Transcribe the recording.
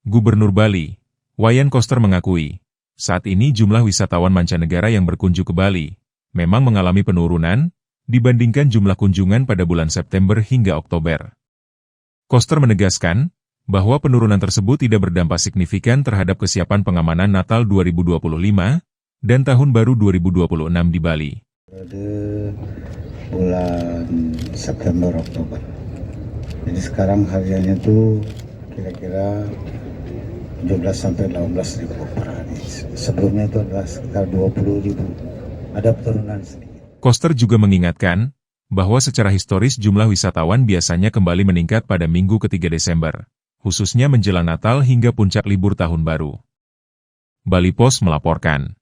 Gubernur Bali, Wayan Koster mengakui, saat ini jumlah wisatawan mancanegara yang berkunjung ke Bali memang mengalami penurunan dibandingkan jumlah kunjungan pada bulan September hingga Oktober. Koster menegaskan bahwa penurunan tersebut tidak berdampak signifikan terhadap kesiapan pengamanan Natal 2025 dan Tahun Baru 2026 di Bali. Bulan September Oktober. Jadi sekarang harganya tuh kira-kira 17 sampai 18 ribu per hari. Sebelumnya itu adalah sekitar 20 ribu. Ada penurunan sedikit. Koster juga mengingatkan bahwa secara historis jumlah wisatawan biasanya kembali meningkat pada minggu ketiga Desember, khususnya menjelang Natal hingga puncak libur Tahun Baru. Balipost melaporkan.